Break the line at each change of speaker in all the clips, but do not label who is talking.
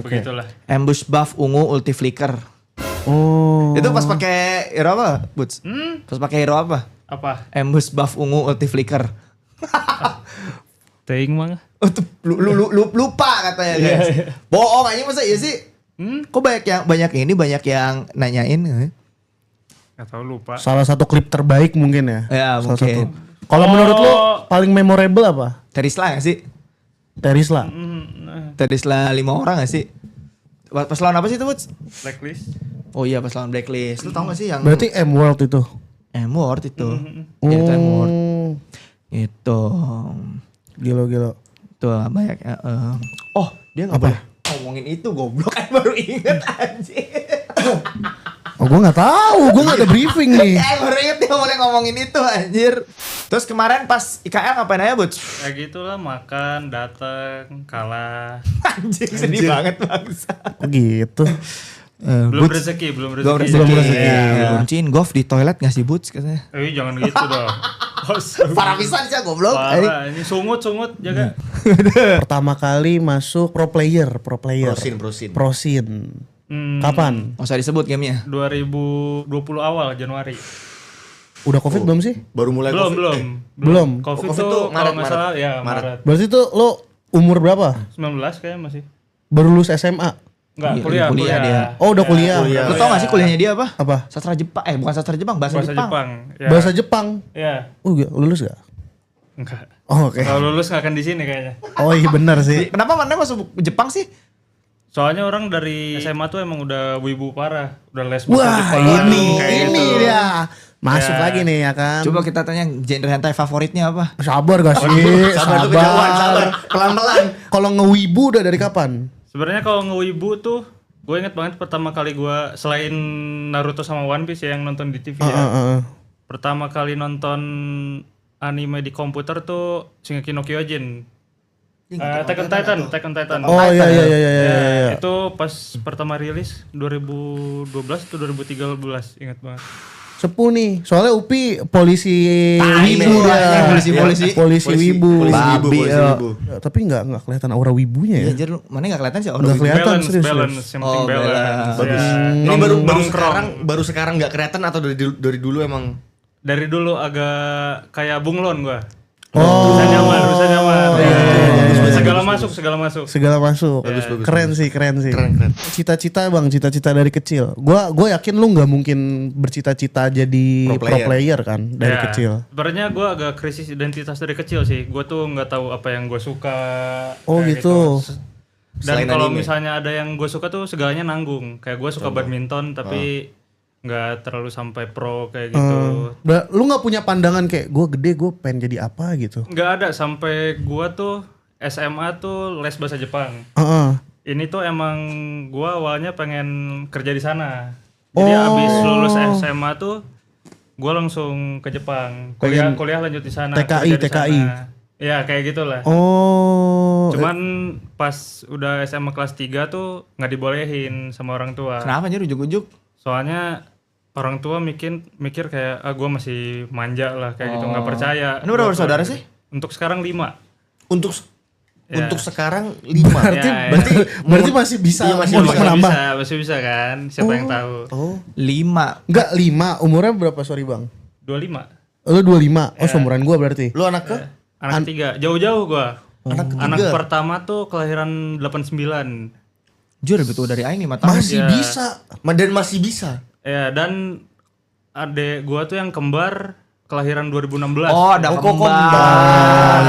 Begitulah.
Ambush buff ungu ulti flicker.
Oh.
Itu pas pakai hero apa, Boots? Pas pakai hero apa?
Apa?
Ambush buff ungu ulti flicker.
Teing mah.
Oh, tuh, lupa katanya guys. Bohong aja masa iya sih? Kok banyak yang nanyain?
Gak tau lupa.
Salah satu klip terbaik mungkin ya.
Ya
Salah
mungkin.
satu. Kalau menurut lo paling memorable apa?
Terisla gak sih?
Terisla.
Terisla 5 orang gak sih? Pas lawan apa sih itu, Boots?
Blacklist.
Oh iya pas lawan Blacklist. Lu tau gak sih yang
Berarti M-World itu.
M-Word itu. Ya itu M-Word. Itu.
Gila.
Tuh banyak ya. Oh dia gak boleh ngomongin itu goblok. Kan baru inget anjir.
Oh gue gak tahu, gue gak ada briefing nih.
Baru inget dia boleh ngomongin itu anjir. Terus kemarin pas IKL ngapain aja, Boots?
Ya gitulah, makan, dateng, kalah.
Anjing sedih banget bangsa.
Oh gitu.
Belum rezeki.
Belum rezeki. Kunciin golf di toilet gak sih, Boots katanya?
Jangan gitu dong.
Parah pisan sih goblok.
Parah, ini sungut jaga.
Pertama kali masuk pro player. Prosin. Kapan?
Nggak usah disebut gamenya.
2020 awal Januari.
Udah COVID belum sih?
Baru mulai
Belum.
COVID
tuh
tuh kalau
Maret,
nggak salah ya Maret.
Berarti tuh lo umur berapa?
19 kayaknya masih.
Baru lulus SMA?
Enggak,
Iya, kuliah dia.
Oh udah kuliah.
Lu tau gak sih kuliahnya dia apa?
Apa?
Sastra Jepang. Bukan sastra Jepang, bahasa Jepang.
Ya.
Bahasa Jepang.
Ya.
Lulus gak?
Enggak.
Oh, oke.
Kalau lulus nggak akan di sini kayaknya.
Oh iya benar sih.
Kenapa mana masuk Jepang sih?
Soalnya orang dari SMA tuh emang udah wibu parah, udah les bahasa
Wah
Jepang.
ini
gitu.
dia. Masuk lagi nih ya kan.
Coba kita tanya genre hentai favoritnya apa?
Sabar gak sih?
Sabar tuh kejauhan, sabar. Pelan-pelan.
Kalau ngewibu udah dari kapan?
Sebenarnya kalau ngewibu tuh, gue inget banget pertama kali gue selain Naruto sama One Piece ya, yang nonton di TV ya. Pertama kali nonton anime di komputer tuh Shingeki no Kyojin. Attack on Titan.
Oh iya.
Itu pas pertama rilis 2012 atau 2013, ingat banget.
Sepuh nih. Soalnya Upi polisi wibu
dia.
Polisi wibu.
Babi.
Ya, tapi enggak kelihatan aura wibunya ya.
Anjir lu, mana enggak kelihatan sih orang
Nggak kelihatan serius.
Balance, yang penting balance.
Bagus.
Ya.
Ini
Nongkrong.
baru sekarang nggak kelihatan atau dari dulu emang?
Dari dulu agak kayak bunglon gua.
Oh.
Bisa nyaman.
Iya.
Segala masuk.
Bagus.
Keren sih.
Keren.
Cita-cita dari kecil. Gua yakin lu nggak mungkin bercita-cita jadi pro player kan dari
Ya,
kecil.
sebenarnya gue agak krisis identitas dari kecil sih. Gue tuh nggak tahu apa yang gue suka.
Oh
kayak
gitu.
Dan
Selain
kalau
anime.
misalnya ada yang gue suka tuh segalanya nanggung. Kayak gue suka badminton tapi nggak terlalu sampai pro kayak gitu.
Lu nggak punya pandangan kayak gue gede gue pengen jadi apa gitu?
Nggak ada, sampai gue tuh SMA tuh les bahasa Jepang. Ini tuh emang gue awalnya pengen kerja di sana. Jadi abis lulus SMA tuh gue langsung ke Jepang. Kuliah lanjut di sana.
TKI.
Ya kayak gitulah.
Oh.
Cuman pas udah SMA kelas 3 tuh nggak dibolehin sama orang tua.
Kenapa anjir ujuk-ujuk?
Soalnya orang tua mikir kayak gue masih manja lah kayak gitu, nggak percaya.
Ini berapa bersaudara sih?
Untuk sekarang 5.
Untuk sekarang 5.
Berarti masih bisa untuk menambah.
Masih bisa kan? Siapa yang tahu?
Oh.
5.
Enggak 5. Umurnya berapa sorry bang?
25.
Lu 25. Oh seumuran gua berarti.
Lu anak ke?
Anak ketiga. Jauh-jauh gua.
Anak ketiga.
Anak pertama tuh kelahiran 89.
Jujur betul dari Aing 5 tahun.
Masih bisa.
Dan masih bisa.
Ya, dan adek gua tuh yang kembar kelahiran 2016.
Oh, ada kembar.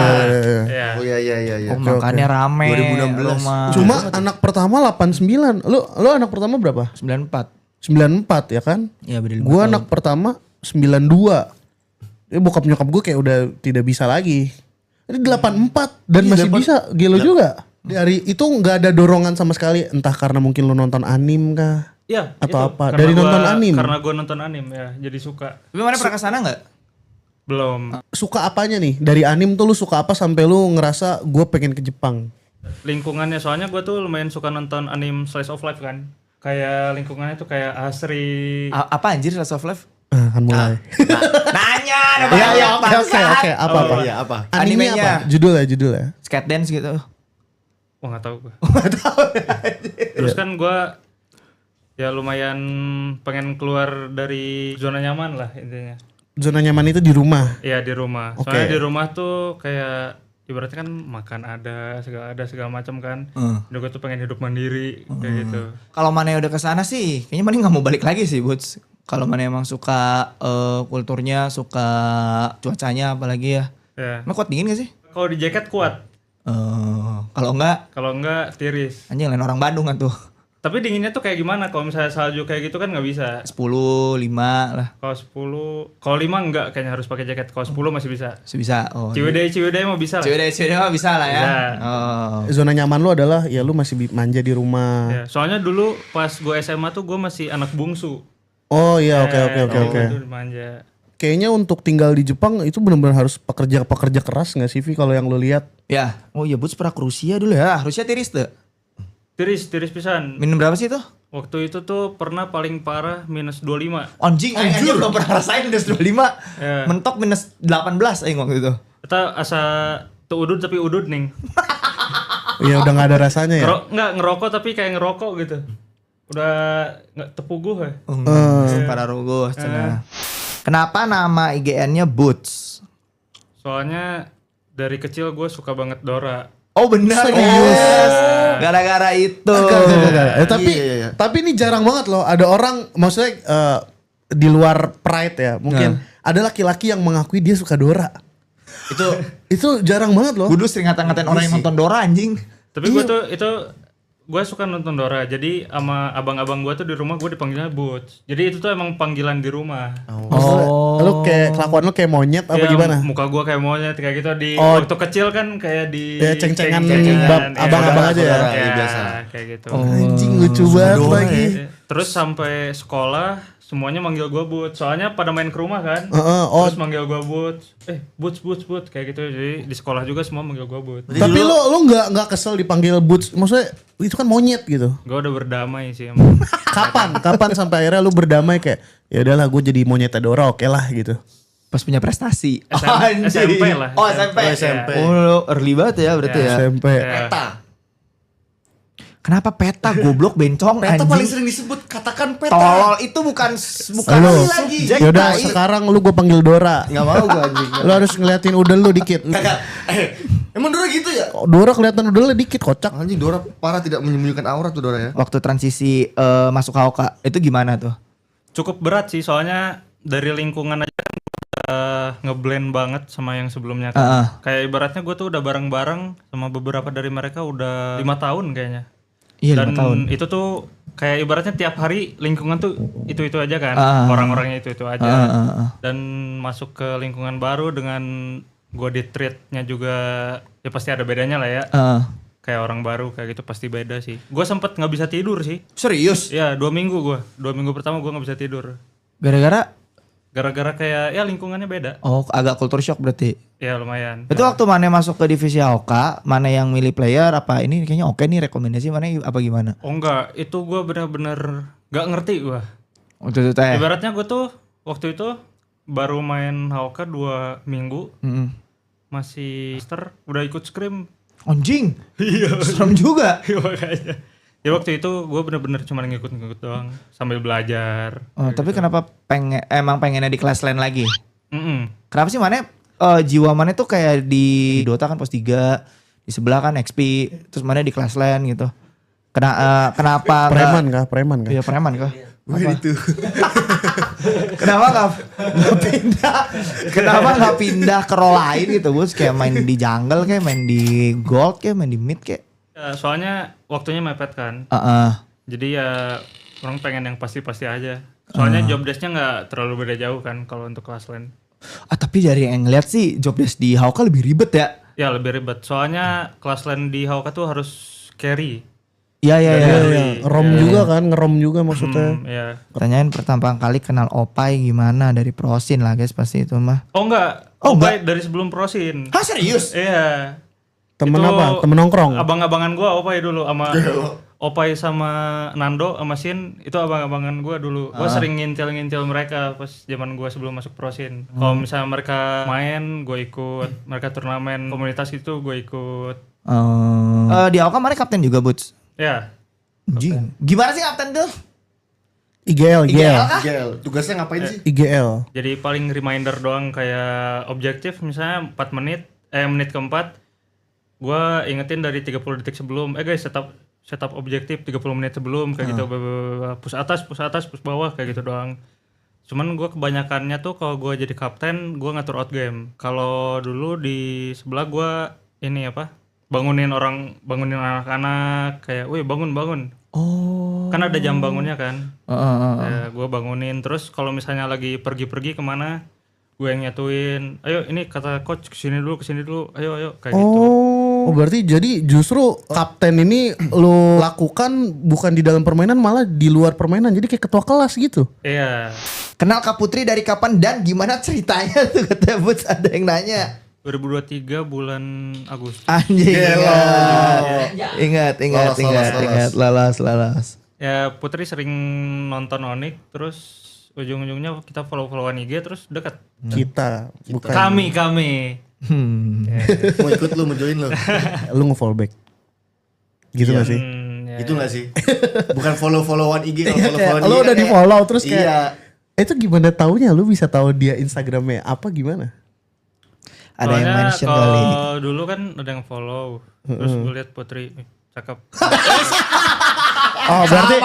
Ya.
Oh iya.
Oh, makanya rame.
2016.
Rumah.
Cuma anak pertama 89. Lu anak pertama berapa?
94.
94 ya kan?
Iya beda 5
Gua
tahun.
anak pertama 92. Bokap nyokap gue kayak udah tidak bisa lagi. Ini 84 dan masih bisa. Gelo juga. Dari itu nggak ada dorongan sama sekali, entah karena mungkin lu nonton anim kah?
Iya,
Atau
itu.
apa?
Karena
Dari nonton anim?
Karena gua nonton anim ya, jadi suka.
Tapi mana pernah kesana nggak?
Belum.
Suka apanya nih? Dari anim tuh lu suka apa sampai lu ngerasa gue pengen ke Jepang?
Lingkungannya, soalnya gua tuh lumayan suka nonton anim slice of life kan. Kayak lingkungannya tuh kayak asri.
Apa anjir Slice of Life?
Kan mulai.
Nanya,
Iya, oke. Apa?
Iya, apa?
Animenya
Animenya.
apa? Judulnya.
Skate dance gitu.
Wah nggak tahu gue. Terus kan gue ya lumayan pengen keluar dari zona nyaman lah intinya.
Zona nyaman itu di rumah.
Iya di rumah.
Oke.
Soalnya di rumah tuh kayak ibaratnya kan makan ada segala macam kan. Udah gue tuh pengen hidup mandiri kayak gitu.
Kalau Mane udah kesana sih, kayaknya Mane nggak mau balik lagi sih, Buts. Kalau Mane emang suka kulturnya, suka cuacanya, apalagi ya.
Ya.
Emang kuat dingin gak sih?
Kalau di jaket kuat.
Kalau
Kalau enggak tiris.
anjing lain orang Bandung kan tuh.
Tapi dinginnya tuh kayak gimana? Kalau misalnya salju kayak gitu kan nggak bisa.
10, 5 lah.
Kalau 10, kalau 5 enggak kayaknya harus pakai jaket. Kalau 10 masih bisa.
Bisa. Oh.
Ciwidey mau bisa lah.
Ciwidey mah bisa lah ya.
Bisa.
Oh.
Zona nyaman lu adalah ya lu masih manja di rumah.
Ya, soalnya dulu pas gue SMA tuh gue masih anak bungsu.
Oh iya, oke.
Itu manja.
Kayaknya untuk tinggal di Jepang itu benar-benar harus pekerja keras nggak sih Vi kalau yang lu lihat?
Ya. Oh iya, Buts pernah ke Rusia dulu ya. Rusia tiris tuh.
Tiris pisan.
Minum berapa sih tuh?
Waktu itu tuh pernah paling parah minus 25.
Anjing udah pernah rasain minus 25.
Ya.
Mentok minus 18 aing waktu itu.
Kita asa tuh udud tapi udud ning.
Ya udah nggak ada rasanya ya.
Nggak ngerokok tapi kayak ngerokok gitu. Udah nggak tepuguh ya.
Para rugo cenah. Kenapa nama IGN-nya Boots?
Soalnya dari kecil gue suka banget Dora.
Oh benar.
Serius?
Gara-gara itu.
Tapi ini jarang banget loh ada orang maksudnya di luar Pride ya mungkin ada laki-laki yang mengakui dia suka Dora. Itu jarang banget loh.
Gue dulu sering ngata-ngatain orang yang nonton Dora anjing.
Tapi gue tuh gue suka nonton Dora. Jadi sama abang-abang gue tuh di rumah gue dipanggilnya Boots. Jadi itu tuh emang panggilan di rumah.
Lu kayak kelakuan lu kayak monyet apa
Ya,
gimana?
Muka gue kayak monyet kayak gitu di waktu kecil kan kayak di
Ya, ceng-cengan
ceng-cengan,
abang-abang aja ya?
Ya,
biasa.
kayak gitu.
Anjing lucu banget lagi.
Ya. Terus sampai sekolah semuanya manggil gue Boots. Soalnya pada main ke rumah kan. Terus manggil gue Boots. Boots kayak gitu. Jadi di sekolah juga semua manggil gue Boots.
Tapi lu nggak kesel dipanggil Boots? Maksudnya itu kan monyet gitu.
Gue udah berdamai sih emang.
Kapan sampai akhirnya lu berdamai kayak ya udahlah gue jadi monyet Dora oke lah gitu.
Pas punya prestasi.
SMP lah.
Oh SMP. Oh early banget ya berarti ya.
SMP.
Peta.
Kenapa peta goblok bencong
Peta paling
anjing?
sering disebut, katakan peta.
Tolol itu bukan
Halo.
lagi.
Yaudah sekarang lu gue panggil Dora.
Enggak mau gua anjing.
Lu harus ngeliatin udel lu dikit.
Emang Dora gitu ya?
Dora kelihatan udelnya dikit kocak.
Anjing Dora parah tidak menyembunyikan aurat tuh Dora ya.
Waktu transisi masuk HOK itu gimana tuh?
Cukup berat sih soalnya dari lingkungan aja kan ngeblend banget sama yang sebelumnya kan. Kayak ibaratnya gue tuh udah bareng-bareng sama beberapa dari mereka udah 5 tahun kayaknya.
Iya,
Dan
5 tahun.
itu tuh kayak ibaratnya tiap hari lingkungan tuh itu aja kan. Orang-orangnya itu aja. Dan masuk ke lingkungan baru dengan gue di treatnya juga ya pasti ada bedanya lah ya. Kayak orang baru kayak gitu pasti beda sih. Gue sempet nggak bisa tidur sih.
Serius?
Ya 2 minggu gue. 2 minggu pertama gue nggak bisa tidur.
Gara-gara
kayak ya lingkungannya beda.
oh agak culture shock berarti.
Ya lumayan.
Itu waktu Mane masuk ke divisi HOK, mana yang milih player apa ini kayaknya oke nih rekomendasi Mane apa gimana?
Oh enggak, itu gue bener-bener gak ngerti gue.
Waktu itu teh.
Ibaratnya gue tuh waktu itu baru main HOK 2 minggu. Masih master, udah ikut scrim.
Anjing. Iya. Serem juga.
Makanya. Ya waktu itu gue bener-bener cuma ngikut-ngikut doang sambil belajar.
Oh, tapi kenapa emang pengennya di kelas lain lagi?
Mm-mm.
Kenapa sih Mane jiwa Mane tuh kayak di Dota kan pos 3, di sebelah kan XP, terus Mane di kelas lain gitu. Kenapa
Preman kah?
Iya preman kah?
Bukan itu.
Kenapa nggak pindah? Kenapa nggak pindah ke role lain gitu, Bos? Kayak main di jungle, kayak main di gold, kayak main di mid, kayak.
Ya, soalnya waktunya mepet kan. Jadi ya orang pengen yang pasti-pasti aja. Soalnya job desk-nya nggak terlalu beda jauh kan kalau untuk kelas lane.
Tapi dari yang ngeliat sih job desk di HOK lebih ribet ya.
Ya lebih ribet. Soalnya kelas lane di HOK tuh harus carry.
Iya.
Juga kan, ngerom juga maksudnya.
Ya.
Pertanyaan pertama kali kenal Opai gimana dari Prosin lah guys pasti itu mah.
Oh enggak.
Enggak.
Dari sebelum Prosin.
Hah serius?
Iya.
Temen
Itu
apa? Temen nongkrong?
Abang-abangan gua Opai dulu sama Opai sama Nando sama Shin itu abang-abangan gua dulu. Gua sering ngintil-ngintil mereka pas zaman gua sebelum masuk Prosin. Kalau misalnya mereka main, gua ikut. Mereka turnamen komunitas itu gua ikut.
Di AOK kemarin kapten juga Buts.
Ya,
Anjing. Gimana sih kapten tuh?
IGL.
kah?
Gel, tugasnya ngapain sih?
IGL.
jadi paling reminder doang kayak objektif misalnya 4 menit, menit keempat, gue ingetin dari 30 detik sebelum, guys setup objektif 30 menit sebelum kayak gitu, push atas, push bawah kayak gitu doang. Cuman gue kebanyakannya tuh kalau gue jadi kapten, gue ngatur out game. Kalau dulu di sebelah gue ini apa? Bangunin anak-anak kayak, "Wih, bangun."
Oh.
Kan ada jam bangunnya kan. Ya, gue bangunin terus kalau misalnya lagi pergi-pergi kemana, gue yang nyatuin. Ayo ini kata coach kesini dulu. Ayo kayak gitu.
Oh, berarti jadi justru kapten ini lo lakukan bukan di dalam permainan, malah di luar permainan. Jadi kayak ketua kelas gitu.
Iya.
Kenal Kak Putri dari kapan dan gimana ceritanya tuh kata Buts, ada yang nanya.
2023 bulan Agustus.
Anjing. Ingat. Lolos.
Ya Putri sering nonton Onyx terus ujung-ujungnya kita follow-followan IG terus dekat.
Kita bukan.
Kami.
Mau ikut lu, mau join lu.
Lu nge-follow back. Gitu gak sih?
Ya.
Itu gak sih? Bukan follow-followan IG, kalau follow-followan
Lu
IG
udah
kan
di follow terus kayak
Iya.
itu gimana taunya? Lu bisa tahu dia Instagramnya apa gimana?
Ada yang
Soalnya
mention kali.
kalau dulu kan ada yang follow. Terus gue liat Putri, cakep.
Oh, berarti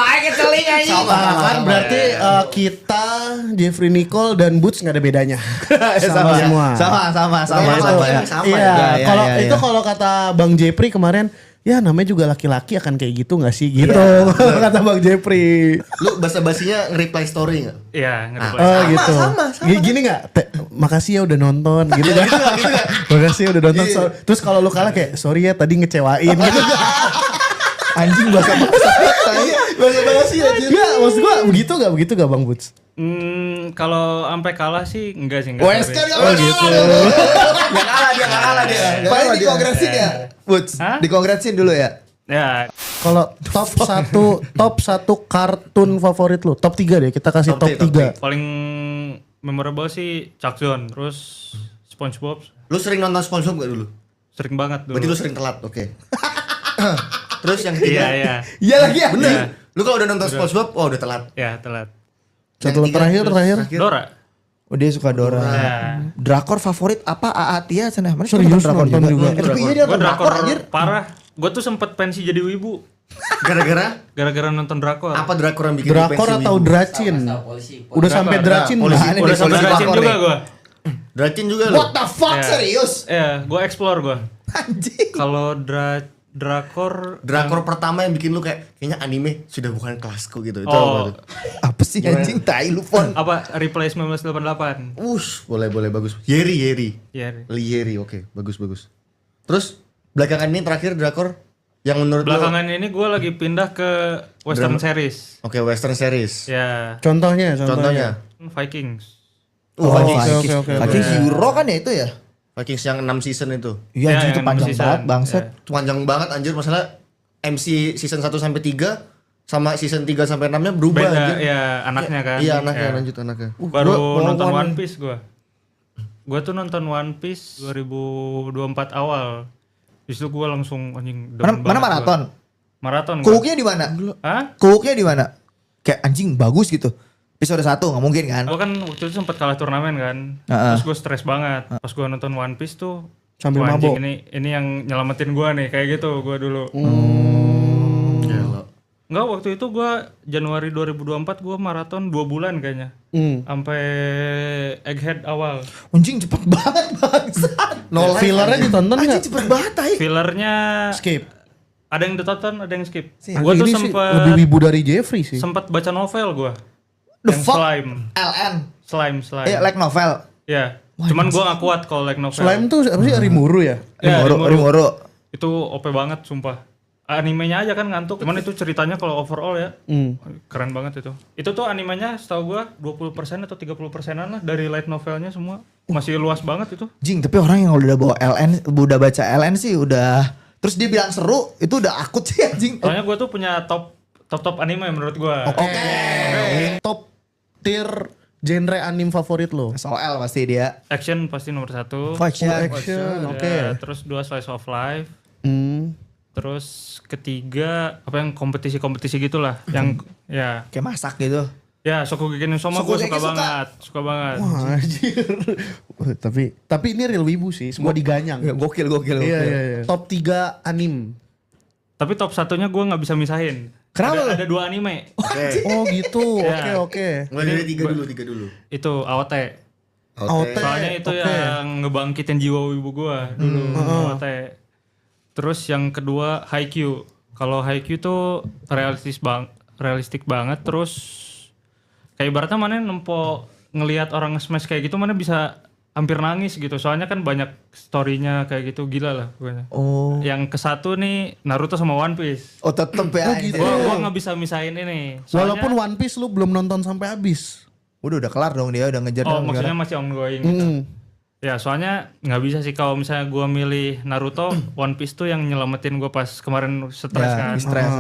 Sama
kan berarti kita Jeffrey Nicole dan Boots nggak ada bedanya.
sama
semua.
Sama
Itu,
ya.
iya,
Ya,
kalau
ya,
itu
ya.
kalau kata Bang Jeffrey kemarin, ya namanya juga laki-laki akan kayak gitu nggak sih gitu. Kata Bang Jeffrey.
Lu basa-basinya nge-reply story gak?
Iya, ngerti.
Oh gitu. Gini nggak? Makasih ya udah nonton gitu kan. Makasih ya udah nonton. Terus kalau lu kalah kayak sorry ya tadi ngecewain gitu.
Anjing bahasa-bahasa aja.
Enggak, maksud gua begitu gak Bang Boots?
Kalau sampai kalah sih enggak sih.
Wes kan
gitu.
Dia kalah dia. Paling dikongresin ya. Buts,
Hah?
dikongresin dulu ya.
Ya,
Kalau top 1 kartun favorit lu, top 3 deh, kita kasih
Top
top 3.
tiga,
paling memorable sih Chuck Zone, terus SpongeBob
Lu sering nonton SpongeBob gak dulu?
sering banget dulu.
Berarti lu sering telat, oke. Terus yang ketiga,
Iya.
Iya lagi ya.
bener. Lu kalau udah nonton SpongeBob, oh udah telat.
Ya, telat.
Satu
Yang tiga,
terakhir.
Dora.
Oh dia suka Dora.
Ya.
Drakor favorit apa AA Tia sana? Mana
Serius
suka
nonton juga?
Tapi iya dia
Gue
nonton drakor anjir.
parah. Gue tuh sempet pensi jadi wibu
Gara-gara
gara-gara nonton drakor.
apa drakor yang bikin lu
Drakor
pensi
atau
wibu?
Dracin? Udah sampai Dracin
polisi.
belum?
Udah sampai
Polisi
Dracin
drakor
juga
nih.
gue.
Dracin juga lu?
What the fuck
Ya.
serius?
Ya, gue explore gue.
Anjing.
Kalau drakor
Drakor pertama yang bikin lu kayaknya anime sudah bukan kelasku gitu. Itu
Oh.
apa tuh?
Apa sih anjing tai lu Fon?
apa Replay 1988.
Boleh bagus. Yeri.
Ya.
Yeri, oke, bagus. Terus belakangan ini terakhir drakor yang menurut lu
Belakangan ini gue lagi pindah ke western series.
oke, western series.
Ya,
Contohnya.
Vikings.
Vikings.
Oke.
Anjing hero kan ya itu ya?
Vikings yang 6 season itu.
Iya
Ya,
anjing itu
yang
panjang
season.
banget bangsat.
Itu panjang banget anjir, masalah MC season 1 sampai 3 sama season 3 sampai 6-nya berubah
Beda
anjir.
ya anaknya kan.
Iya, anaknya
Ya.
lanjut anaknya.
Baru
Gua
nonton
one-
One Piece gue. Gue tuh nonton One Piece 2024 awal. Di situ gue langsung anjing demen
Mana
banget
maraton?
gua. Maraton gue.
Kuuknya di mana?
Hah?
Kuuknya di mana? Kayak anjing bagus gitu. Episode 1 enggak mungkin kan?
Gue kan waktu itu sempat kalah turnamen kan. Terus gue stres banget. Pas gue nonton One Piece tuh
Sambil
wah, anjing,
mabok.
ini yang nyelamatin gue nih kayak gitu gue dulu.
Gila.
Enggak, waktu itu gue Januari 2024 gue maraton 2 bulan kayaknya. Sampai Egghead awal.
Anjing cepet banget bangsat.
Fillernya ditonton
Anjing
nggak?
cepet banget tai.
Fillernya
Skip.
ada yang ditonton, ada yang skip.
Siap.
Gue tuh
Ini sih lebih wibu dari Jeffrey sih.
sempat baca novel gue.
The
Yang
fuck?
slime.
LN.
Slime.
Like novel.
Ya. Cuman gue gak kuat kalau like novel.
Slime tuh apa sih, Rimuru ya?
Ya, Rimuru.
Rimuru.
Itu OP banget sumpah. Animenya aja kan ngantuk. Cuman itu ceritanya kalau overall ya. Keren banget itu. Itu tuh animenya setahu gue 20% atau 30%-an lah dari light novelnya semua. Masih luas banget itu.
Jing, tapi orang yang udah bawa LN, udah baca LN sih udah. Terus dia bilang seru, itu udah akut sih anjing.
Soalnya gue tuh punya top anime menurut gue.
Top tier genre anime favorit lo?
Soal pasti dia.
Action pasti nomor 1.
Action.
Action, oke.
Ya, terus 2 slice of life. Terus ketiga apa yang kompetisi-kompetisi gitulah yang ya
Kayak masak gitu.
ya Shokugeki no Soma gue
Shokugeki
suka banget.
Wah, anjir. tapi ini real wibu sih, semua diganyang.
Ya, gokil.
Iya. Top 3 anim.
Tapi top satunya gue nggak bisa misahin.
Kenapa lu?
Ada 2 anime.
Oke.
Oh gitu.
Ya.
Oke.
Mulai dari tiga dulu.
Itu AOT.
AOT.
Soalnya itu
Oke.
yang ngebangkitin jiwa wibu gue dulu. AOT. Terus yang kedua Haikyuu. Kalau Haikyuu tuh realistik banget. Terus kayak ibaratnya mana nempo ngelihat orang nge-smash kayak gitu mana bisa hampir nangis gitu. Soalnya kan banyak story-nya kayak gitu, gila lah pokoknya.
Oh.
Yang kesatu nih Naruto sama One Piece.
Oh tetep ya.
Oh, gitu.
Gua nggak bisa misahin ini.
Walaupun One Piece lu belum nonton sampai habis.
Udah kelar dong dia udah ngejar.
Oh
dong
maksudnya
sekarang.
masih ongoing gitu. Ya soalnya nggak bisa sih kalau misalnya gua milih Naruto, One Piece tuh yang nyelamatin gua pas kemarin stres
Ya,
kan.
stres.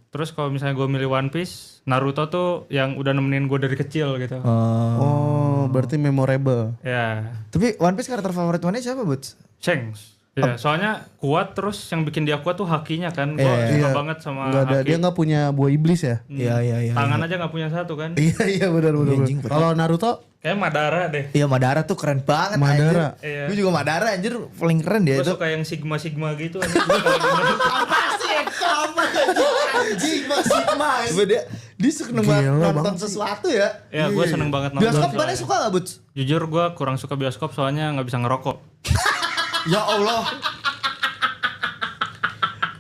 Terus kalau misalnya gua milih One Piece, Naruto tuh yang udah nemenin gua dari kecil gitu.
Oh, berarti memorable.
Ya,
Tapi One Piece karakter favorit mana siapa, Buts?
Shanks. Ya, soalnya kuat terus yang bikin dia kuat tuh hakinya kan. Gua
Iya.
suka
Iya.
banget sama
Nggak ada,
haki.
dia nggak punya buah iblis ya?
Iya.
Tangan aja nggak punya satu kan.
Iya benar.
Anjing, betul.
Kalau Naruto
Kayak Madara deh.
Iya Madara tuh keren banget
Madara.
anjir.
Iya.
Gue juga Madara anjir paling keren dia
Gue
itu.
suka yang sigma gitu. Anjing. Gua paling demen.
Apa sih sama anjing masih mas. Dia suka banget
Gila
nonton
banget sih.
sesuatu ya.
Ya, gue seneng banget nonton.
Bioskop
soalnya.
mana suka gak, Buts?
Jujur gue kurang suka bioskop soalnya nggak bisa ngerokok.
Ya Allah.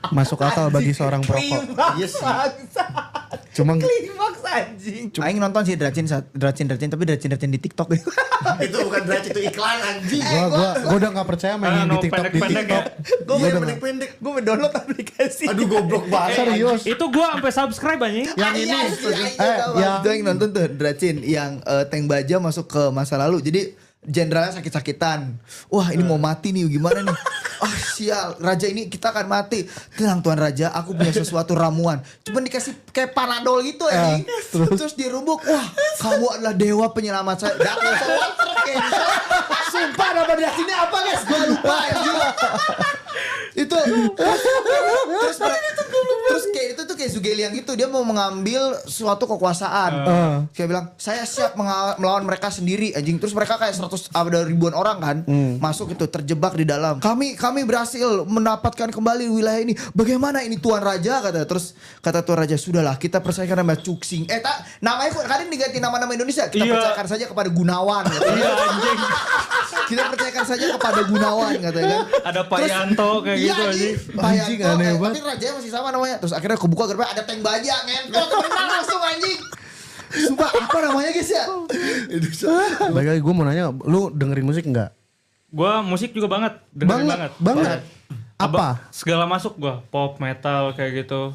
masuk akal bagi seorang perokok.
Iya sih.
Cuma
Klimaks anjing. Aing nonton sih Dracin tapi Dracin di TikTok.
Itu bukan derajat, itu iklan anjing.
gua udah nggak percaya main yang di
no,
TikTok di
pendek-pendek
TikTok.
Gue
Gua
main
udah
pendek-pendek.
Gue mendownload aplikasi.
Aduh goblok banget.
Serius.
Itu gue sampai subscribe anjing.
Yang ini
yang yang nonton tuh Dracin yang Tank Baja masuk ke masa lalu. Jadi jenderalnya sakit-sakitan. Wah, ini mau mati nih gimana nih? Ah, sial. Raja ini kita akan mati. Tenang Tuan Raja, aku punya sesuatu ramuan. Cuman dikasih kayak panadol gitu ya. Terus dirubuk. Wah, kamu adalah dewa penyelamat saya. Sumpah nama Dracin ini apa guys? Gue lupa anjing. Itu terus kayak itu tuh kayak Zugeliang gitu, dia mau mengambil suatu kekuasaan. Kayak bilang saya siap melawan mereka sendiri anjing. Terus mereka kayak 100 ada ribuan orang kan masuk itu terjebak di dalam. Kami berhasil mendapatkan kembali wilayah ini. Bagaimana ini Tuan Raja kata Tuan Raja, sudahlah kita percayakan nama Cuksing. Namanya kok kadang diganti nama-nama Indonesia. Kita
Iya.
percayakan saja kepada Gunawan katanya.
Iya anjing.
Kita percayakan saja kepada Gunawan katanya kan.
Ada Pak Yanto kayak gitu anjing.
Anjing, aneh banget.
Tapi rajanya masih sama namanya. Terus akhirnya kebuka gerbang ada Tank Baja ngentot menang langsung anjing. Sumpah apa namanya guys ya?
Baik lagi gue mau nanya, lu dengerin musik nggak?
Gue musik juga banget, dengerin banget.
Apa?
Segala masuk gue, pop, metal kayak gitu.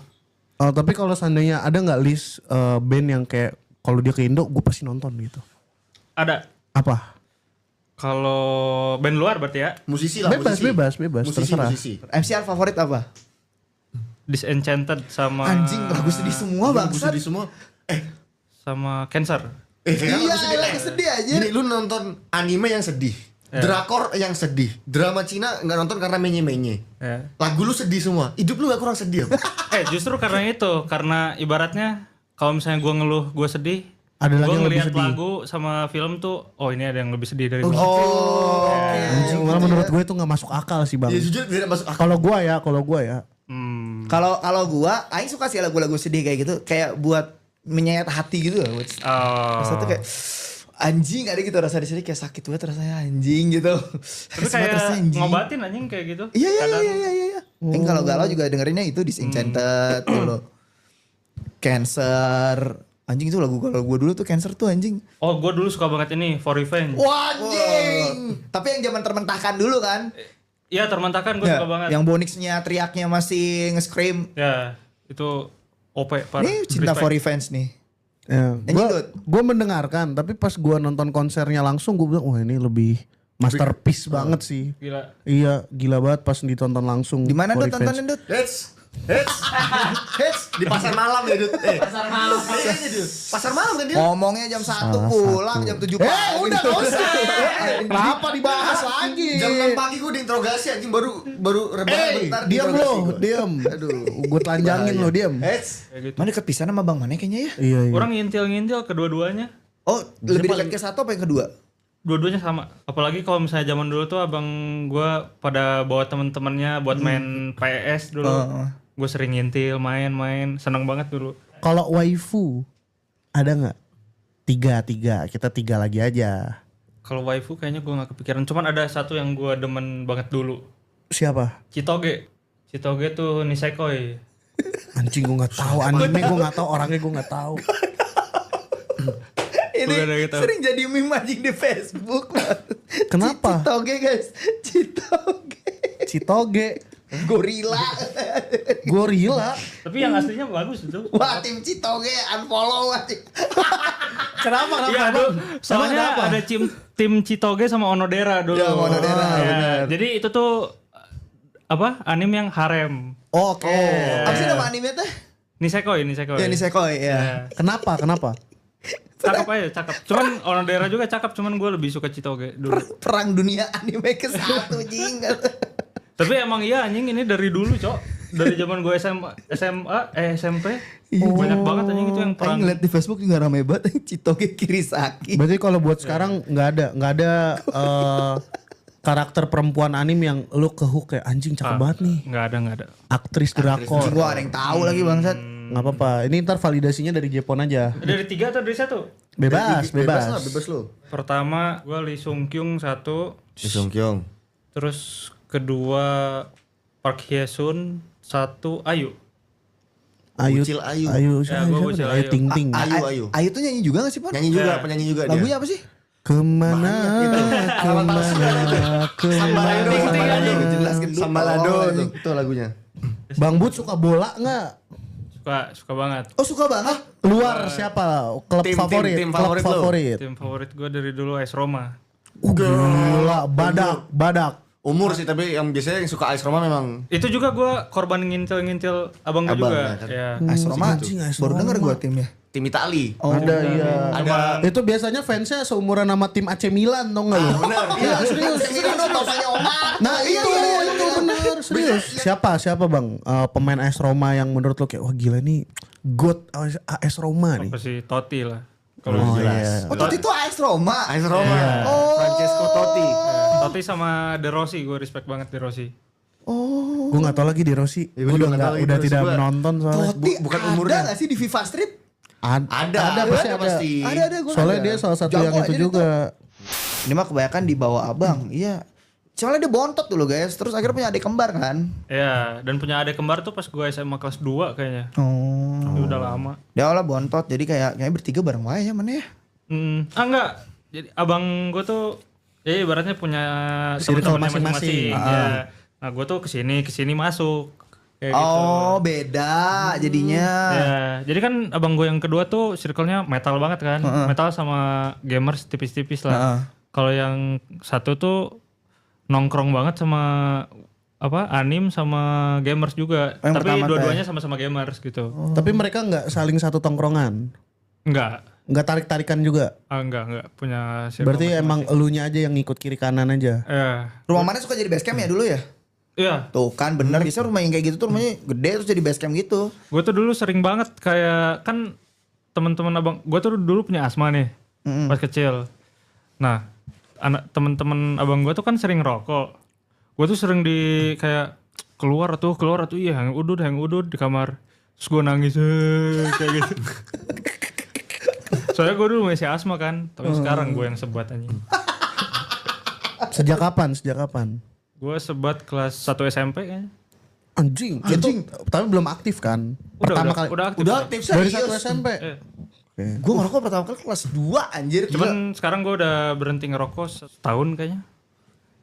Oh, tapi kalau seandainya ada nggak list band yang kayak kalau dia ke Indo gue pasti nonton gitu?
Ada.
Apa?
Kalau band luar berarti ya,
Musisi lah,
Bebas,
musisi.
terserah.
Musisi.
MCR favorit apa?
Disenchanted sama
Anjing lagu sedih semua
Lagu
bangsat.
sedih semua.
sama Cancer.
Iya,
lagu sedih.
lagu sedih aja.
Gini, lu nonton anime yang sedih. Drakor yang sedih. Drama Cina nggak nonton karena menye-menye.
Ya.
Lagu lu sedih semua. Hidup lu gak kurang sedih apa?
Justru karena itu, karena ibaratnya kalau misalnya gue ngeluh, gue sedih.
Ada lagi
Gue
yang lebih
ngeliat
sedih.
lagu sama film tuh, oh ini ada yang lebih sedih dari gue.
Anjing, malah menurut gue itu nggak masuk akal sih bang.
Ya jujur tidak masuk akal.
Kalau gua ya.
Kalau gua Aing suka sih lagu-lagu sedih kayak gitu, kayak buat menyayat hati gitu loh. Masa tuh kayak anjing ada gitu rasa di sini kayak sakit banget rasanya anjing gitu.
Tapi
Semangat
kayak
rasanya, anjing.
ngobatin anjing kayak gitu.
Iya. Aing kalau galau juga dengerinnya itu Disenchanted gitu. Cancer. Anjing itu lagu kalau gue dulu tuh Cancer tuh anjing.
Oh gue dulu suka banget ini, For Revenge.
Wah anjing. Tapi yang zaman termentahkan dulu kan.
Iya termentahkan gue
Ya,
suka banget.
yang Bonix-nya teriaknya masih nge-scream.
Ya itu OP parah.
Ini cinta
Respect.
for revenge nih.
Ya,
Anjing, Dut.
gue mendengarkan, tapi pas gue nonton konsernya langsung gue bilang, wah ini lebih masterpiece banget sih.
Gila.
Iya, gila banget pas ditonton langsung.
Di mana
For
Dut
Revenge.
tontonin Dut?
That's Hits di pasar malam ya, Dut. Pasar malam. Kayaknya, Dut. Pasar malam kan dia?
Ngomongnya jam 1 pulang jam 7 pagi.
Udah gak usah. Kenapa dibahas lagi?
Jam 6 pagi gue diinterogasi anjing baru rebahan bentar.
Diam
diinterogasi
lo,
gua.
diam. Aduh, gue telanjangin lo, diam.
Hits.
Kayak gitu.
Mana deket pisan sama Bang Mane kayaknya ya?
Iya, iya.
Orang ngintil kedua-duanya.
Oh, lebih dekat ke satu apa yang kedua?
Dua-duanya sama. Apalagi kalau misalnya zaman dulu tuh abang gua pada bawa temen-temennya buat main PS dulu. Gue sering ngintil, main-main, seneng banget dulu.
Kalau waifu ada nggak? Tiga, kita tiga lagi aja.
Kalau waifu kayaknya gue nggak kepikiran. Cuman ada satu yang gue demen banget dulu.
Siapa?
Chitoge. Chitoge tuh Nisekoi.
Anjing gue nggak tahu, anime gue nggak tahu, orangnya gue nggak tahu.
Ini
Bukan ada gitu.
sering jadi meme anjing di Facebook.
Kenapa?
Citoge guys.
Citoge,
Gorila.
gorila.
Tapi yang aslinya bagus itu.
Wah, tim Citoge unfollow anjing.
Kenapa?
Iya,
Bang?
soalnya
Emang
ada tim Chitoge sama Onodera dulu.
Ya, sama Onodera,
Ya,
benar.
jadi itu tuh apa? Anime yang harem.
Oke.
Apa sih nama anime teh?
Nisekoi.
Ya Nisekoi ya.
Ya.
Kenapa?
Cakep aja, cakep. Cuman Onodera juga cakep, cuman gue lebih suka Chitoge dulu.
Perang dunia anime ke satu jing.
Tapi emang iya anjing ini dari dulu, Cok. Dari zaman gue SMP, banyak banget anjing itu yang perang.
Aing ngeliat di Facebook juga rame banget Citoge Kirisaki.
Berarti kalau buat sekarang nggak ada karakter perempuan anime yang lu kehook kayak anjing cakep banget nih.
Enggak ada.
Aktris drakor.
Gua ada yang tahu lagi bangsat.
Nggak apa-apa. Ini ntar validasinya dari Jepon aja.
Dari 3 atau dari 1?
Bebas.
lah, bebas lo.
Pertama gue Lee Sung Kyung 1,
Sung Kyung.
terus kedua Park Hye Sun, 1 Ayu.
Bucil Ayu.
Ya, gua Bucil Ayu.
Ting ting.
Ayu.
Ayu tuh nyanyi juga gak sih, Pon?
Nyanyi juga,
Ya.
penyanyi juga dia.
Lagunya apa sih?
Kemana?
Sambalado.
Jelas gendut.
Sambalado
Oh,
tuh. Itu lagunya.
Bang Bud suka bola nggak?
Suka banget.
Oh, suka banget.
Luar siapa? Klub
Tim
favorit.
tim
Klub
favorit lo.
favorit.
Tim favorit gue dari dulu AS Roma.
Gila, badak.
Umur sih, tapi yang biasanya yang suka AS Roma memang
Itu juga gue korban ngintil abang gue
Abang,
juga.
kan.
Ya.
AS Roma.
Anjing, AS
Baru
Roma.
denger gua timnya.
tim Itali.
Ada iya.
Ada
Itu biasanya fansnya seumuran sama tim AC Milan tau gak lu?
benar.
Iya serius.
Bapaknya Omar.
Nah itu bener serius. Siapa bang pemain AS Roma yang menurut lo kayak wah gila nih god AS Roma nih.
Apa sih Totti lah. Kalau
Oh
jelas.
iya.
Oh, Totti itu AS Roma.
AS Roma. Francesco Totti.
Totti sama De Rossi, gue respect banget De Rossi.
Gue gak tau lagi di Rossi.
Ya,
Gue
gua juga nggak tahu lagi
udah
di Rossi
tidak
gua.
menonton soalnya.
Totti
bukan
ada
umurnya.
gak sih di FIFA Street?
Ada pasti.
Ada gua
Soalnya
ada.
dia salah satu
Jago
yang itu
aja dia
juga.
Ini mah kebanyakan dibawa abang. Iya. Soalnya dia bontot dulu guys. Terus akhirnya punya adik kembar kan.
Ya, dan punya adik kembar tuh pas gue SMA kelas 2 kayaknya.
Oh.
Itu udah lama.
Dia awalnya bontot. Jadi kayaknya bertiga bareng wae ya mana ya.
Enggak. Jadi abang gue tuh ya ibaratnya punya
Circle
teman-temannya
masing-masing.
Ya. Nah, gue tuh kesini masuk. Kayak gitu.
Oh beda jadinya.
Ya, jadi kan abang gue yang kedua tuh circle-nya metal banget kan. Metal sama gamers tipis-tipis lah. Kalau yang satu tuh nongkrong banget sama anim sama gamers juga.
Yang
Tapi
pertama
dua-duanya sama-sama gamers gitu.
Tapi mereka nggak saling satu tongkrongan.
Enggak.
Nggak tarik-tarikan juga.
Enggak punya circle
Berarti
masing-masing.
emang elunya aja yang ngikut kiri kanan aja.
Ya.
Rumah mana suka jadi base camp ya dulu ya?
Iya.
Tuh kan bener. Biasanya rumah yang kayak gitu tuh rumahnya gede terus jadi base camp gitu.
Gue tuh dulu sering banget kayak kan teman-teman abang gue tuh dulu punya asma nih pas kecil. Nah anak teman-teman abang gue tuh kan sering rokok. Gue tuh sering di kayak keluar tuh iya hang udud di kamar. Terus gue nangis kayak gitu. Soalnya gue dulu masih asma kan, tapi sekarang gue yang sebat anjing.
Sejak kapan?
Gue sebat kelas 1 SMP kayaknya.
Anjing. Itu tapi belum aktif kan? Pertama kali.
Udah aktif.
Udah aktif
Dari
serius.
1 SMP.
Eh,
Oke.
Gue ngerokok pertama kali kelas 2 anjir.
Cuman sekarang gue udah berhenti ngerokok setahun kayaknya.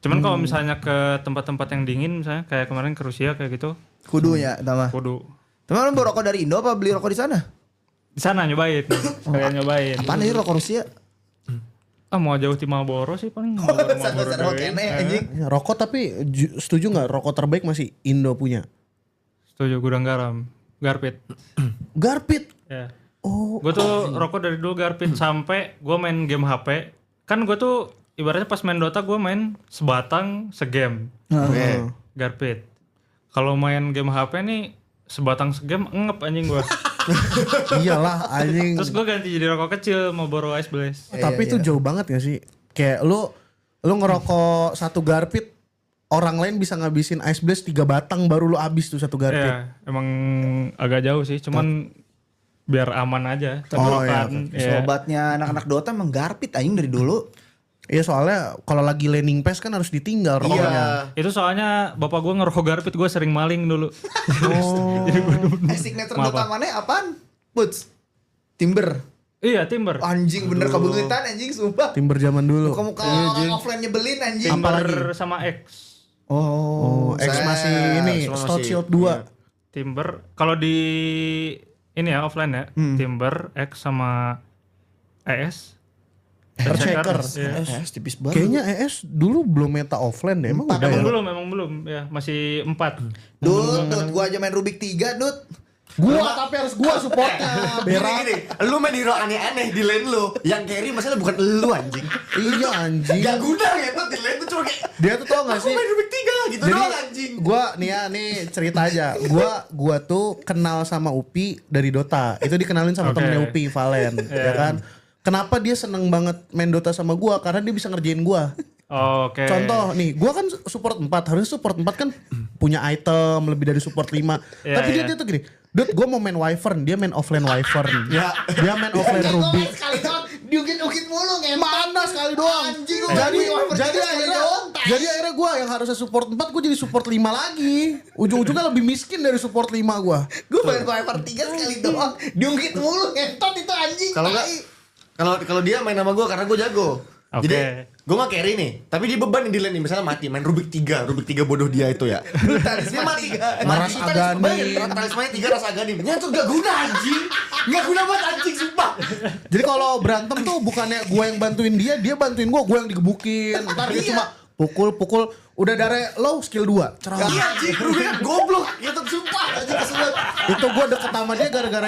Cuman kalau misalnya ke tempat-tempat yang dingin misalnya kayak kemarin ke Rusia kayak gitu,
kudu ya sama.
kudu
Teman lu bawa rokok dari Indo apa beli rokok di sana?
di sana nyobain, sekalian nyobain.
Apaan ini rokok Rusia?
Mau jauh di Marlboro sih paling.
Sana rokok kene anjing.
Ya, rokok tapi setuju nggak rokok terbaik masih Indo punya?
Setuju, gudang garam. Garpit.
Garpit.
Ya.
Oh.
Gue tuh rokok dari dulu Garpit sampai gue main game HP. Kan gue tuh ibaratnya pas main Dota gue main sebatang segame.
Oke.
Garpit. Kalau main game HP nih sebatang segame ngep anjing gue.
Iyalah anjing.
Terus gue ganti jadi rokok kecil Marlboro Ice Blaze.
Tapi itu jauh banget gak sih? Kayak lu ngerokok satu Garpit, orang lain bisa ngabisin Ice Blaze 3 batang baru lu habis tuh satu Garpit.
Iya, emang agak jauh sih, cuman biar aman aja.
Oh, iya.
Tenggorokan. Iya.
Sobatnya anak-anak Dota emang Garpit anjing dari dulu.
Iya soalnya kalau lagi laning pass kan harus ditinggal rokoknya.
Itu soalnya bapak gue ngerokok Garpit, gue sering maling dulu.
Oh.
Signature Dota mana apaan? Puts. Timber.
Iya, Timber.
Anjing bener kebengitan anjing sumpah.
Timber zaman dulu.
Muka-muka orang offline nyebelin anjing.
Timber sama X.
Oh, X masih ini
Semua
Stout
masih,
Shield 2.
Timber. Kalau di ini ya offline ya, Timber, X sama ES.
Berceker.
Iya.
Tipis banget.
Kayaknya ES dulu belum meta offline deh. Emang udah ya?
Emang belum ya, masih 4.
Dut, gua aja main Rubik 3, Dut.
Gua tapi harus gua supportnya. Berak.
Gini, lu main hero aneh-aneh di lane lu. Yang carry masalah bukan lu anjing.
Iya anjing.
Gak guna gitu di lane tuh cuma kayak
Dia tuh tau gak
aku
sih?
main Rubik 3 gitu
Jadi
doang anjing.
gua nih cerita aja. Gua tuh kenal sama Upi dari Dota. Itu dikenalin sama
Oke.
temennya Upi, Valen, ya kan? Kenapa dia seneng banget main Dota sama gua? Karena dia bisa ngerjain gua.
Oke.
Contoh nih, gua kan support 4. Harusnya support 4 kan punya item lebih dari support 5.
Iya,
Tapi dia
iya.
tuh gini, Dut, gua mau main Wyvern, dia main offline Wyvern.
Ya.
Dia main offline Rubik.
Sekali doang diungkit-ungkit mulu ngentot.
Mana sekali doang.
Anjing,
Jadi akhirnya gue yang harusnya support 4 gue jadi support 5 lagi. Ujung-ujungnya lebih miskin dari support 5 gue.
Gue main Viper 3 sekali doang diungkit mulu ngentot itu anjing.
Kalau enggak kalau dia main sama gua karena gua jago.
Oke.
Jadi gua mah carry nih, tapi dia beban nih di lane nih, misalnya mati main Rubik 3 bodoh dia itu ya. Dia mati.
Ras Agani.
Talismannya 3 Ras Agani. Ternyata gak guna anjing. Gak guna banget anjing sumpah.
Jadi kalau berantem tuh bukannya gue yang bantuin dia bantuin gue yang digebukin. Ntar dia cuma pukul, udah darah low skill 2. Cerah.
Iya anjing, Rubik kan goblok. Ya tuh sumpah anjing kesulit.
Itu gue deket sama dia gara-gara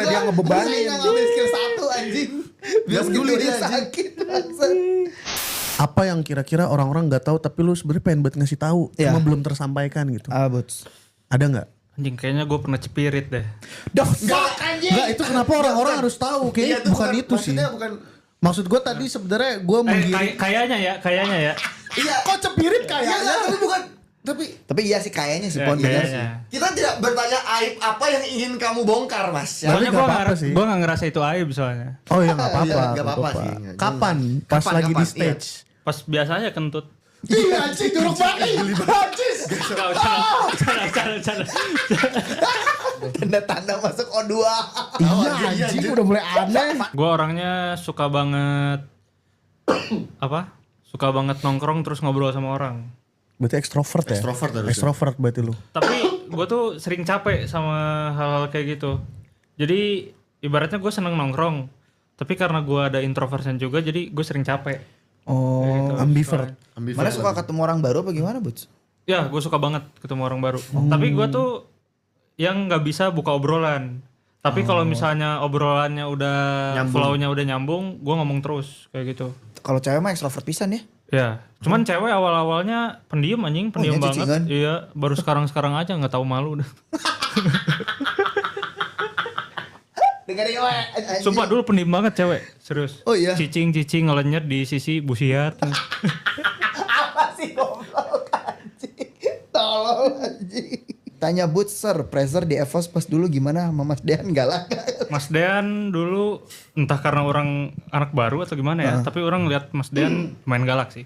dia ngebebanin.
Saya ngambil skill 1 anjing. Biar
peduli
peduli
dia,
dia
anjing.
sakit bangsat.
Apa yang kira-kira orang-orang nggak tahu tapi lu sebenarnya pengen buat ngasih tahu
Ya.
cuma belum tersampaikan gitu.
Buts.
Ada nggak?
Anjing kayaknya gue pernah cepirit deh.
Enggak, itu kenapa orang-orang harus tahu? Kayaknya bukan itu sih.
Maksudnya bukan
Maksud gue tadi sebenarnya gue menggiring.
Kayaknya ya.
Iya.
Kok cepirit kayaknya?
tapi bukan
Tapi iya sih kayaknya sih
Ya,
Pon bener
kayaknya.
sih.
kita tidak bertanya aib apa yang ingin kamu bongkar, Mas. Ya.
Tapi
Soalnya
nggak apa-apa sih.
gue gak ngerasa itu aib soalnya.
Oh ya nggak apa-apa.
Iya, nggak apa-apa sih.
Kapan? Pas
Kapan,
lagi di
kapan?
stage.
Pas biasanya kentut.
Iya anjing jorok banget. Anjing.
Tanda-tanda masuk O2.
Iya anjing udah mulai aneh.
Gue orangnya suka banget suka banget nongkrong terus ngobrol sama orang.
Berarti ekstrovert ya?
Ekstrovert harusnya.
Ekstrovert berarti lu.
Tapi gue tuh sering capek sama hal-hal kayak gitu. Jadi ibaratnya gue seneng nongkrong. Tapi karena gue ada introversion juga, jadi gue sering capek.
Oh,
Gitu,
ambivert.
Mana suka ketemu orang baru apa gimana, Buts?
Ya, gue suka banget ketemu orang baru. Tapi gue tuh yang nggak bisa buka obrolan. Tapi kalau misalnya obrolannya udah flow-nya udah nyambung, gue ngomong terus kayak gitu.
Kalau cewek mah ekstrovert pisan ya.
Ya, cuman cewek awal-awalnya pendiam anjing, pendiam
iya,
banget.
cicingan.
Iya, baru sekarang aja nggak tahu malu.
Dengerin we.
Sumpah dulu pendiam banget cewek, serius.
Oh iya.
Cicing ngelenyet di sisi busiat.
Apa sih goblok anjing? Tolong anjing. Tanya Buts, Sir, pressure di EVOS pas dulu gimana sama Mas Dean galak?
Mas Dean dulu entah karena orang anak baru atau gimana ya, tapi orang lihat Mas Dean main galak sih.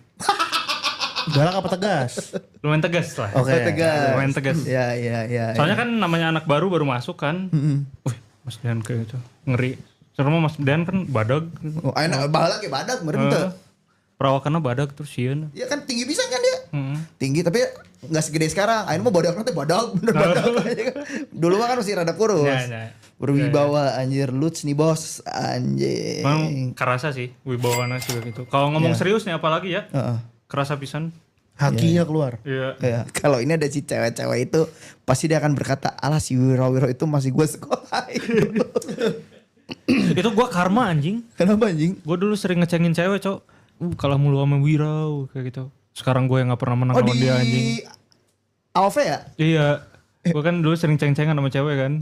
Galak apa tegas?
Lumayan tegas lah.
Oke.
Tegas.
Lumayan tegas.
Ya.
Soalnya kan namanya anak baru masuk kan. Wih, Mas Dean kayak gitu. Ngeri. Soalnya Mas Dean kan badag.
Oh, enak balak ya badak meureun teu.
Perawakannya badag terus sieun.
Ya kan tinggi bisa kan dia?
Heeh.
Tinggi tapi nggak segede sekarang. Akhirnya mah badak nanti badak bener badak. Dulu mah kan masih rada kurus.
Ya.
Berwibawa anjir Lutz nih bos anjing.
Emang kerasa sih wibawana sih gitu. Kalau ngomong serius nih apalagi ya.
Heeh.
Kerasa pisan.
Hakinya keluar.
Iya.
Ya, kalau ini ada si cewek-cewek itu pasti dia akan berkata, alah si Wiro itu masih gue sekolah.
Itu gua karma anjing.
Kenapa anjing?
Gue dulu sering ngecengin cewek, Cok. Kalah mulu sama Wirau kayak gitu. Sekarang gue yang gak pernah menang
Oh
lawan
di
dia anjing.
AOV ya?
Iya. Gue kan dulu sering ceng-cengan sama cewek kan.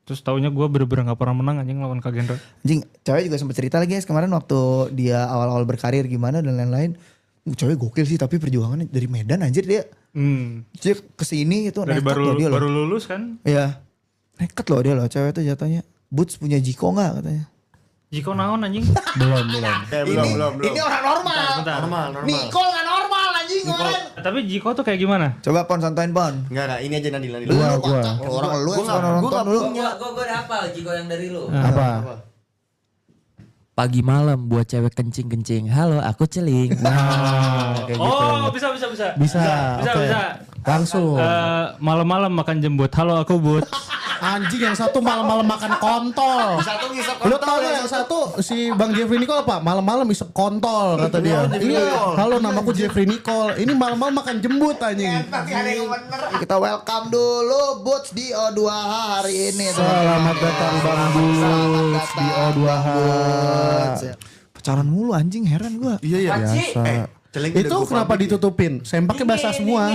Terus taunya gue bener-bener gak pernah menang anjing lawan Kak Gendra.
Anjing, cewek juga sempat cerita lagi guys kemarin waktu dia awal-awal berkarir gimana dan lain-lain. Cewek gokil sih tapi perjuangannya dari Medan anjir dia. Dia kesini itu
Dari
nekat loh dia loh.
baru lulus kan.
Iya. Nekat loh dia loh cewek itu jatuhnya. Boots punya Jiko gak katanya?
Jiko naon anjing.
Belum.
Belum.
Ini orang normal.
Bentar.
Normal.
Nicole gak normal anjing orang.
Tapi Jiko tuh kayak gimana?
Coba Pon contohin Pon.
Enggak, ini aja Nadil.
Gua.
Orang lu yang
Gua
nonton
nggak
dulu.
Gue udah hafal Jiko yang dari lu.
Apa?
Pagi malam buat cewek kencing-kencing. Halo, aku celing.
Nah, kayak gitu.
Oh, bisa.
Bisa.
Bisa.
Langsung.
Malam-malam makan jembut. Halo, aku but.
Anjing yang satu malam-malam makan kontol.
Satu ngisap
Lu tau gak yang satu si Bang Jeffrey Nicole apa? Malam-malam isep kontol kata dia. Iya. Halo namaku Jeffrey Nicole. Ini malam-malam makan jembut anjing.
Tapi ada yang bener. Kita welcome dulu Boots di O2H hari ini.
Selamat datang Bang Boots di O2H.
Pacaran mulu anjing heran gua.
Iya.
Biasa.
Celeng
Itu
udah gua
kenapa
pamit ya.
ditutupin? Sempaknya basah semua.